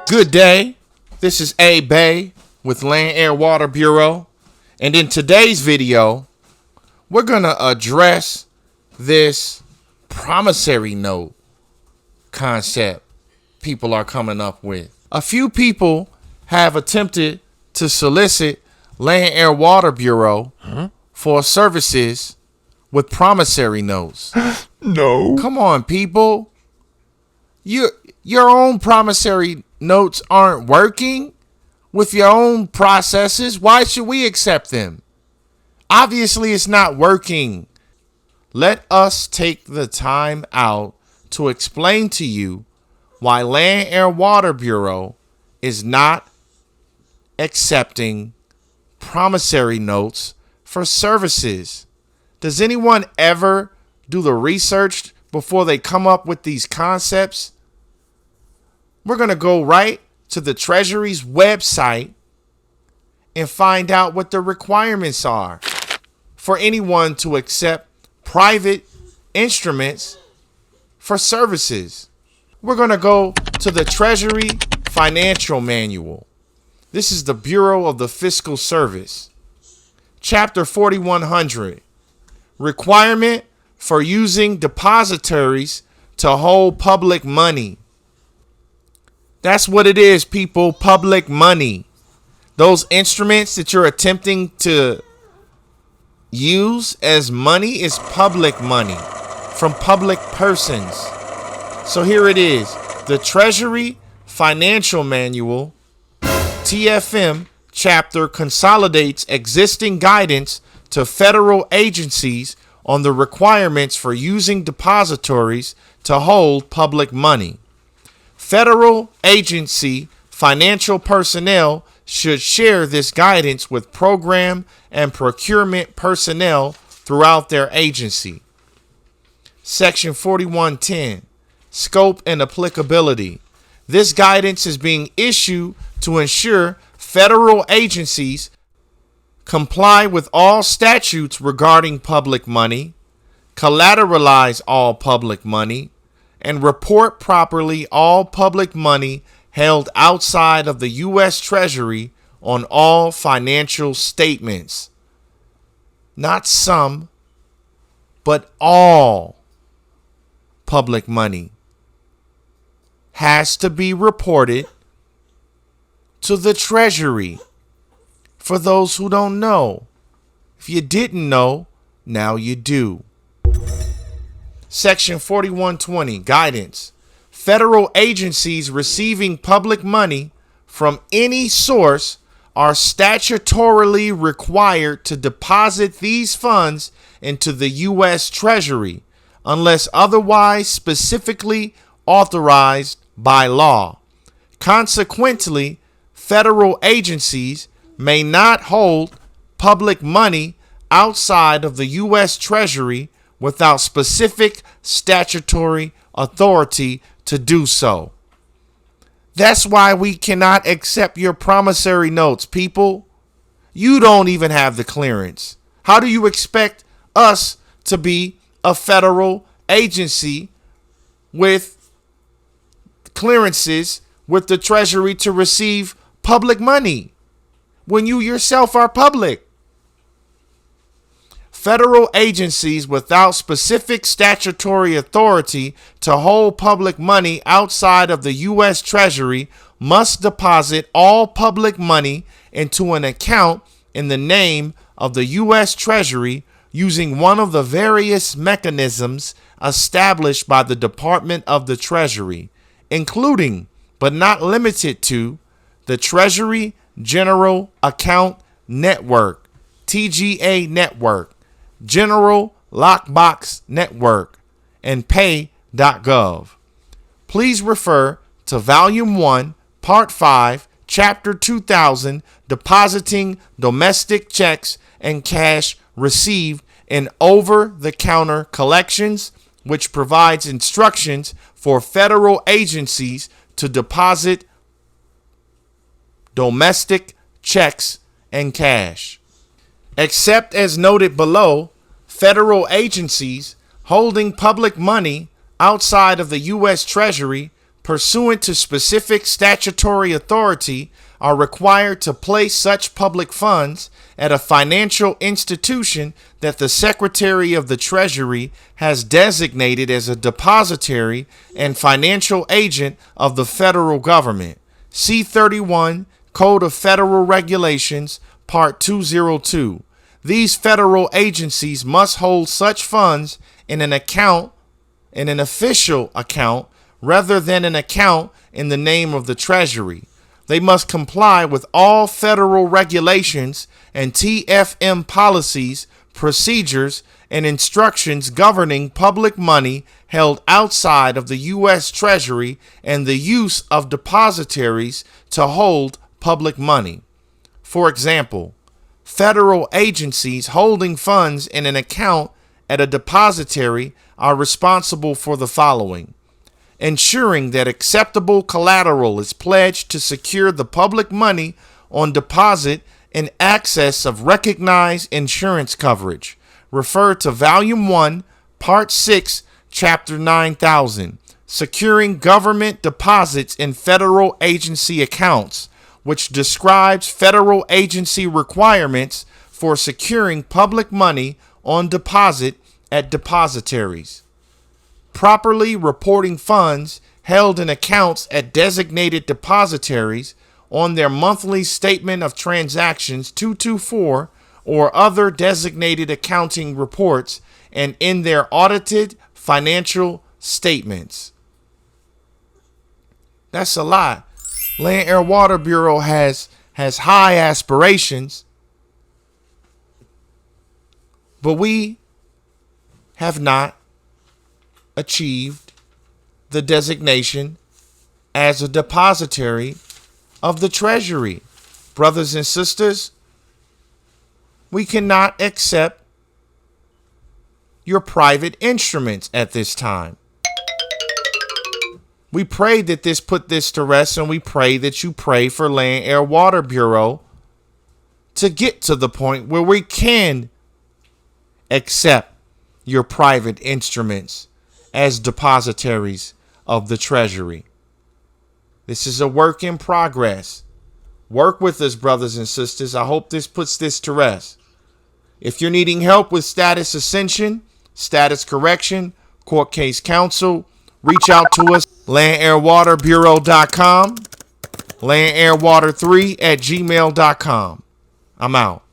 Good day. This is A Bay with Land Air Water Bureau. And in today's video, we're going to address this promissory note concept people are coming up with. A few people have attempted to solicit Land Air Water Bureau for services with promissory notes. No. Come on, people. Your own promissory notes aren't working with your own processes. Why should we accept them? Obviously, it's not working. Let us take the time out to explain to you why Land Air Water Bureau is not accepting promissory notes for services. Does anyone ever do the research before they come up with these concepts? We're going to go right to the Treasury's website and find out what the requirements are for anyone to accept private instruments for services. We're going to go to the Treasury Financial Manual. This is the Bureau of the Fiscal Service. Chapter 4100. Requirement for using depositories to hold public money. That's what it is, people. Public money. Those instruments that you're attempting to use as money is public money from public persons. So here it is. The Treasury Financial Manual, TFM chapter, consolidates existing guidance to federal agencies on the requirements for using depositories to hold public money. Federal agency financial personnel should share this guidance with program and procurement personnel throughout their agency. Section 4110, Scope and Applicability. This guidance is being issued to ensure federal agencies comply with all statutes regarding public money, collateralize all public money, and report properly all public money held outside of the U.S. Treasury on all financial statements. Not some, but all public money has to be reported to the Treasury. For those who don't know, if you didn't know, now you do. Section 4120, Guidance. Federal agencies receiving public money from any source are statutorily required to deposit these funds into the U.S. Treasury unless otherwise specifically authorized by law. Consequently, federal agencies may not hold public money outside of the U.S. Treasury without specific statutory authority to do so. That's why we cannot accept your promissory notes, people. You don't even have the clearance. How do you expect us to be a federal agency with clearances with the Treasury to receive public money when you yourself are public? Federal agencies without specific statutory authority to hold public money outside of the U.S. Treasury must deposit all public money into an account in the name of the U.S. Treasury using one of the various mechanisms established by the Department of the Treasury, including, but not limited to, the Treasury General Account Network, TGA Network, General Lockbox Network, and pay.gov. Please refer to Volume 1, Part 5, Chapter 2000, Depositing Domestic Checks and Cash Received in Over-the-Counter Collections, which provides instructions for federal agencies to deposit domestic checks and cash. Except as noted below, federal agencies holding public money outside of the U.S. Treasury pursuant to specific statutory authority, are required to place such public funds at a financial institution that the Secretary of the Treasury has designated as a depository and financial agent of the federal government. C-31, Code of Federal Regulations, Part 202. These federal agencies must hold such funds in an account, in an official account, rather than an account in the name of the Treasury. They must comply with all federal regulations and TFM policies, procedures, and instructions governing public money held outside of the U.S. Treasury and the use of depositories to hold public money. For example, federal agencies holding funds in an account at a depository are responsible for the following: ensuring that acceptable collateral is pledged to secure the public money on deposit in excess of recognized insurance coverage. Refer to Volume 1, Part 6, Chapter 9000, Securing Government Deposits in Federal Agency Accounts, which describes federal agency requirements for securing public money on deposit at depositories. Properly reporting funds held in accounts at designated depositories on their monthly statement of transactions 224 or other designated accounting reports and in their audited financial statements. That's a lot. Land, Air, Water Bureau has high aspirations, but we have not achieved the designation as a depository of the Treasury. Brothers and sisters, we cannot accept your private instruments at this time. We pray that this put this to rest, and we pray that you pray for Land, Air, Water Bureau to get to the point where we can accept your private instruments as depositories of the Treasury. This is a work in progress. Work with us, brothers and sisters. I hope this puts this to rest. If you're needing help with status ascension, status correction, court case counsel, reach out to us. landairwaterbureau.com, landairwater3@gmail.com. I'm out.